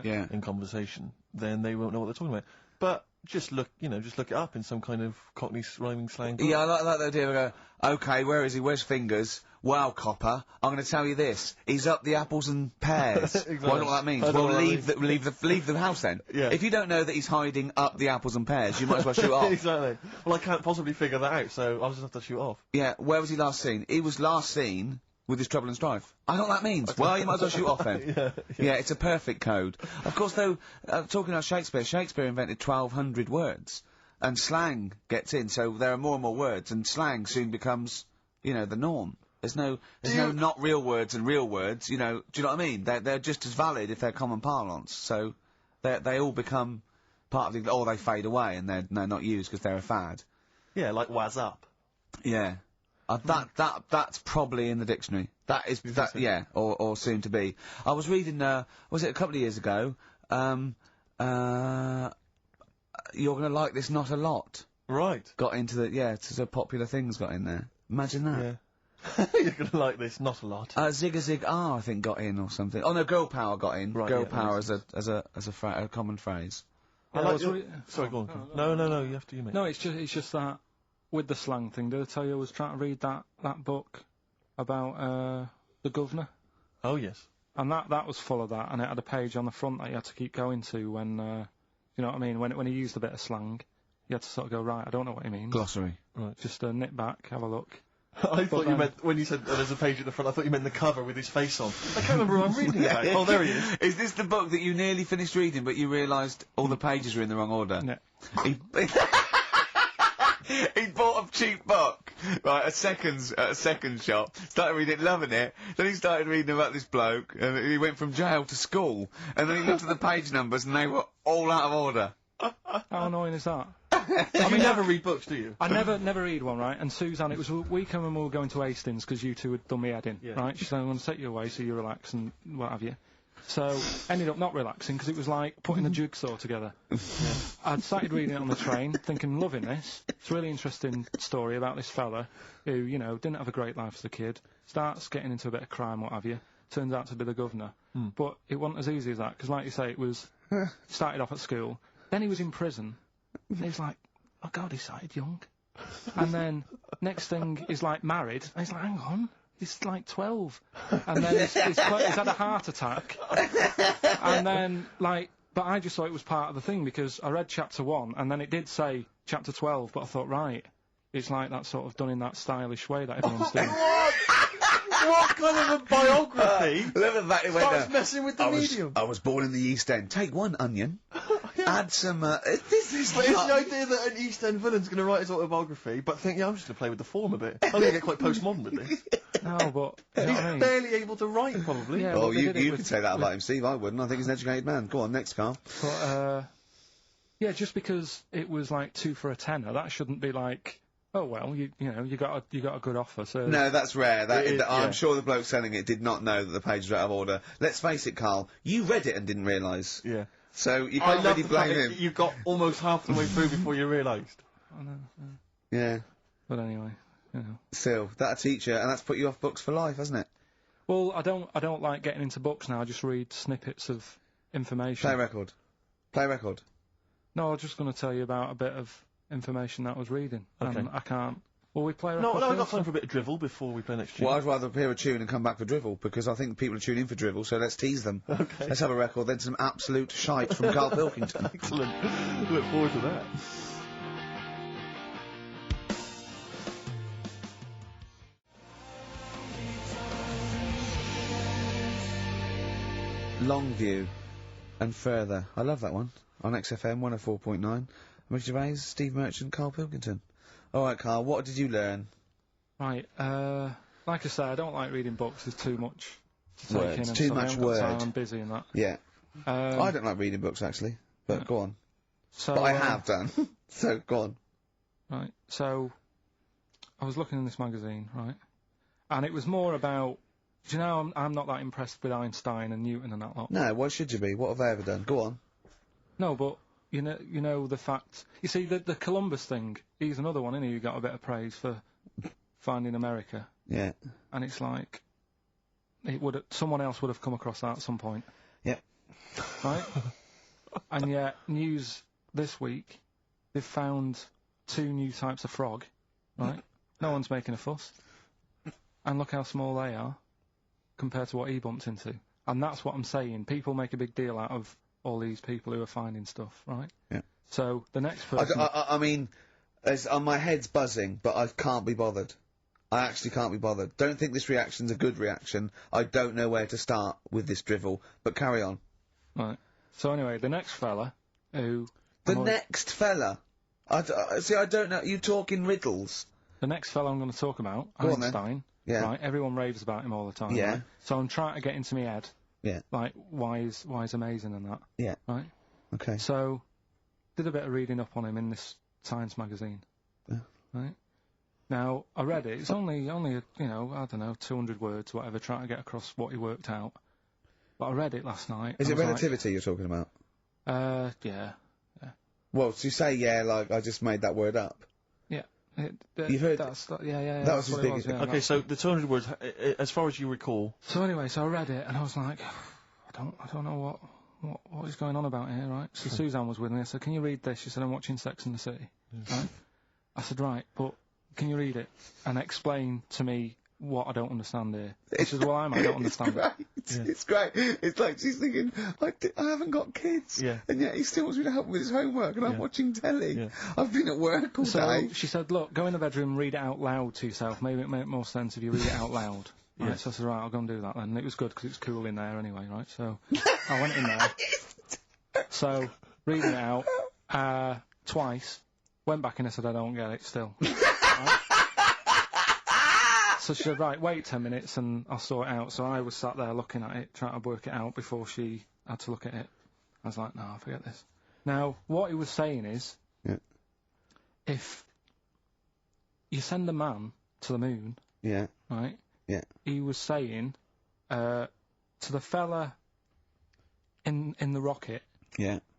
in conversation, then they won't know what they're talking about. But just look it up in some kind of Cockney rhyming slang book. Yeah, I like the idea of okay, where is he? Where's Fingers? Wow, Copper, I'm gonna tell you this. He's up the apples and pears. Exactly. Well, I don't know what that means. Well, leave the house then. Yeah. If you don't know that he's hiding up the apples and pears, you might as well shoot off. Exactly. Well, I can't possibly figure that out, so I'll just have to shoot off. Yeah, where was he last seen? He was last seen with his trouble and strife. I know what that means. Well, you might as well shoot off then. Yeah, it's a perfect code. Of course, though, talking about Shakespeare invented 1,200 words. And slang gets in, so there are more and more words, and slang soon becomes, the norm. There's no not real words and real words, do you know what I mean? They're just as valid if they're common parlance, so they all become part of the, or they fade away and they're not used because they're a fad. Yeah, like waz up. Yeah. That's probably in the dictionary. That is, or soon to be. I was reading, was it a couple of years ago, you're gonna like this not a lot. Right. Got into it's so popular things got in there. Imagine that. Yeah. You're gonna like this not a lot. Zig I think got in or something. Oh no, girl power got in. Right, girl power as a common phrase. Sorry, go on. No, you have to, you mate. No, it's just that, with the slang thing, did I tell you I was trying to read that book about, the governor? Oh, yes. And that was full of that, and it had a page on the front that you had to keep going to when, you know what I mean, when he used a bit of slang, you had to sort of go, right, I don't know what he means. Glossary. Right. Just nip back, have a look. I thought you meant, when you said there's a page at the front, I thought you meant the cover with his face on. I can't remember who I'm reading about. Oh, there he is. Is this the book that you nearly finished reading, but you realised all the pages were in the wrong order? Yeah. He bought a cheap book, right, at a second shop, started reading it, loving it, then he started reading about this bloke, and he went from jail to school, and then he looked at the page numbers, and they were all out of order. How annoying is that? I mean, never read books, do you? I never read one, right? And Suzanne, it was a weekend when we were going to Hastings, because you two had done me head in, right? She said, I'm going to take you away so you relax and what have you. So, ended up not relaxing, because it was like putting a jigsaw together. I'd started reading it on the train, thinking, loving this. It's a really interesting story about this fella who, didn't have a great life as a kid, starts getting into a bit of crime, what have you, turns out to be the governor. But it wasn't as easy as that, because like you say, it was, started off at school, then he was in prison, and he's like, oh God, he started young. And then, next thing, he's like married, and he's like, hang on. He's like 12. And then he's had a heart attack. And then, but I just thought it was part of the thing, because I read chapter 1, and then it did say chapter 12, but I thought, right, it's like that sort of done in that stylish way that everyone's doing. What kind of a biography? Look at that, it went starts messing with the medium. I was born in the East End. Take one onion. Add some, this is But it's the idea that an East End villain's gonna write his autobiography, but think, I'm just gonna play with the form a bit. I'm gonna get quite postmodern with this. No, but... He's barely able to write, probably. Yeah, well, you can say that about him, Steve. I wouldn't. I think he's an educated man. Go on, next, Carl. But, yeah, just because it was like 2 for a tenner, that shouldn't be like... Oh well, you got a good offer, so... No, that's rare. I'm sure the bloke selling it did not know that the pages were out of order. Let's face it, Carl, you read it and didn't realise. Yeah. So you can't really blame him. You got almost half the way through before you realised. I know. Yeah. But anyway, Still, that'll teach you, and that's put you off books for life, hasn't it? Well, I don't like getting into books now. I just read snippets of information. Play record. No, I was just going to tell you about a bit of information that I was reading. Okay. And I can't... Will we play a No, record? I've got time for a bit of drivel before we play next tune. Well, I'd rather hear a tune and come back for drivel, because I think people are tuning in for drivel, so let's tease them. Okay. Let's have a record, then some absolute shite from Carl Pilkington. Excellent. Look forward to that. Longview and Further. I love that one. On XFM 104.9. Mick Gervais, Steve Merchant, Carl Pilkington. Alright, Carl, what did you learn? Right, like I say, I don't like reading books. There's too much to take in. Words. And Too so I much haven't got word. time, I'm busy and that. Yeah. I don't like reading books, actually. But go on. So, But I have done. So, go on. Right, so, I was looking in this magazine, right? And it was more about... Do you know, I'm not that impressed with Einstein and Newton and that lot. No, why should you be? What have they ever done? Go on. No, but... You know the fact... You see, the Columbus thing, he's another one, isn't he, who got a bit of praise for finding America. Yeah. And it's like... Someone else would have come across that at some point. Yep. right? And yet, news this week, they've found 2 new types of frog, right? No one's making a fuss. And look how small they are compared to what he bumped into. And that's what I'm saying. People make a big deal out of all these people who are finding stuff, right? Yeah. So the next person... I mean, my head's buzzing, but I can't be bothered. I actually can't be bothered. Don't think this reaction's a good reaction. I don't know where to start with this drivel, but carry on. Right. So anyway, the next fella who... Next fella? See, I don't know. You talk in riddles. The next fella I'm going to talk about, Go on, Einstein. Yeah. Right, everyone raves about him all the time. Yeah. Right? So I'm trying to get into my head. Yeah. Like, why is amazing and that. Yeah. Right? Okay. So, did a bit of reading up on him in this Science magazine. Yeah. Right? Now, I read it. It's only, you know, I don't know, 200 words, whatever, trying to get across what he worked out. But I read it last night. Is it relativity you're talking about? Yeah. Well, so you say yeah, like I just made that word up. Yeah. You've heard... Yeah. That was his biggest... Yeah, okay, so the 200 words, as far as you recall... So anyway, so I read it, and I was like, I don't know what is going on about here, right? So Suzanne was with me. I said, can you read this? She said, I'm watching Sex and the City. Right? I said, right, but can you read it and explain to me what I don't understand here? She said, well, I don't understand it. Yeah. It's great. It's like she's thinking, I haven't got kids. Yeah. And yet he still wants me to help him with his homework, and I'm watching telly. Yeah. I've been at work all day. So she said, look, go in the bedroom and read it out loud to yourself. Maybe it make more sense if you read it out loud. Yeah. Right, so I said, right, I'll go and do that then. And it was good because it's cool in there anyway, right? So I went in there. So, reading it out, twice, went back and I said, I don't get it still. Right? So she said, right, wait 10 minutes and I'll sort it out. So I was sat there looking at it, trying to work it out before she had to look at it. I was like, no, forget this. Now, what he was saying is, if you send a man to the moon, right? Yeah. He was saying, to the fella in the rocket,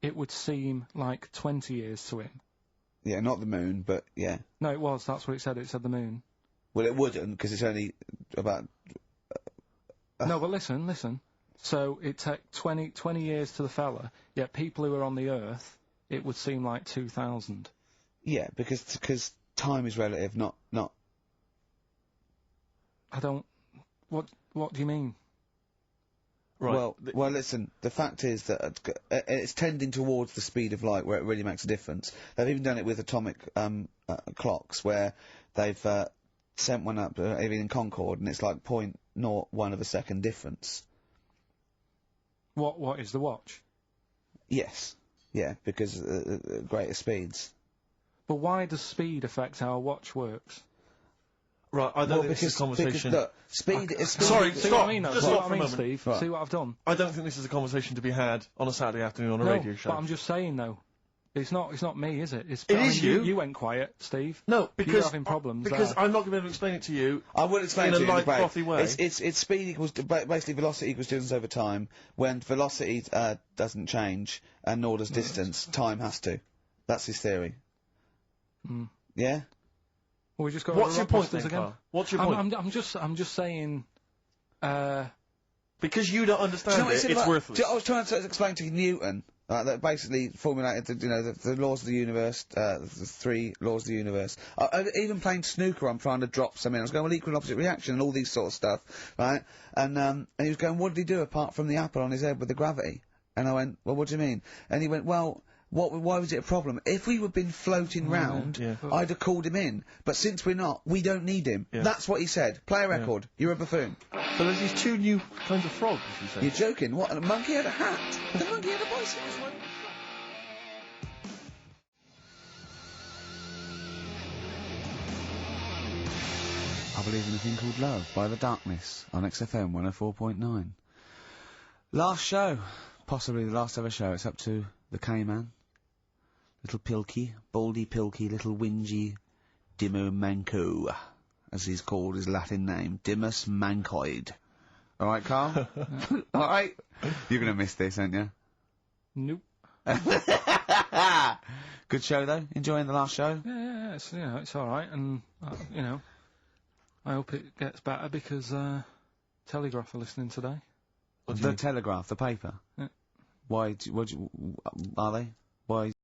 it would seem like 20 years to him. Yeah, not the moon, but yeah. No, it was. That's what it said. It said the moon. Well, it wouldn't, because it's only about... No, but listen. So it took 20 years to the fella, yet people who are on the Earth, it would seem like 2,000. Yeah, because time is relative, not... I don't... What do you mean? Right. Well, listen, the fact is that it's tending towards the speed of light where it really makes a difference. They've even done it with atomic clocks, where they've sent one up, even in Concorde, and it's like 0.01 of a second difference. What is the watch? Yes. Yeah, because greater speeds. But why does speed affect how a watch works? Right, I don't think this is a conversation... Look, speed is... Sorry, see stop! What I mean, just see stop what for I mean, a moment. Steve? Right. See what I've done? I don't think this is a conversation to be had on a Saturday afternoon on a radio show. But I'm just saying, though. It's not me, is it? It is you. You went quiet, Steve. No, because... You're having problems Because there. I'm not going to be able to explain it to you... I will explain in to you a light, frothy way. It's speed equals... Basically, velocity equals distance over time. When velocity doesn't change, and nor does distance, time has to. That's his theory. Yeah? Well, we just got What's your point then, then, again? Carl? What's your point? I'm just saying... Because you don't understand it's worthless. I was trying to explain to Newton that basically formulated, the laws of the universe, the 3 laws of the universe. Even playing snooker, I'm trying to drop something. I was going, well, equal and opposite reaction and all these sort of stuff, right? And he was going, what did he do apart from the apple on his head with the gravity? And I went, well, what do you mean? And he went, well... Why was it a problem? If we had been floating round, I'd have called him in. But since we're not, we don't need him. Yeah. That's what he said. Play a record. You're a buffoon. So there's these 2 new kinds of frogs, you say? You're joking. What? A monkey had a hat. The monkey had a bicycle. I Believe in a Thing Called Love by The Darkness on XFM 104.9. Last show. Possibly the last ever show. It's up to the K-Man. Little Pilky, Baldy Pilky, little whingy Dimmo Manco, as he's called his Latin name, Dimmus Mancoid. Alright, Carl? Alright? You're gonna miss this, aren't you? Nope. Good show, though? Enjoying the last show? Yeah, it's alright, and, I hope it gets better because, Telegraph are listening today. The Telegraph, the paper? Yeah. Why? Are they? Why?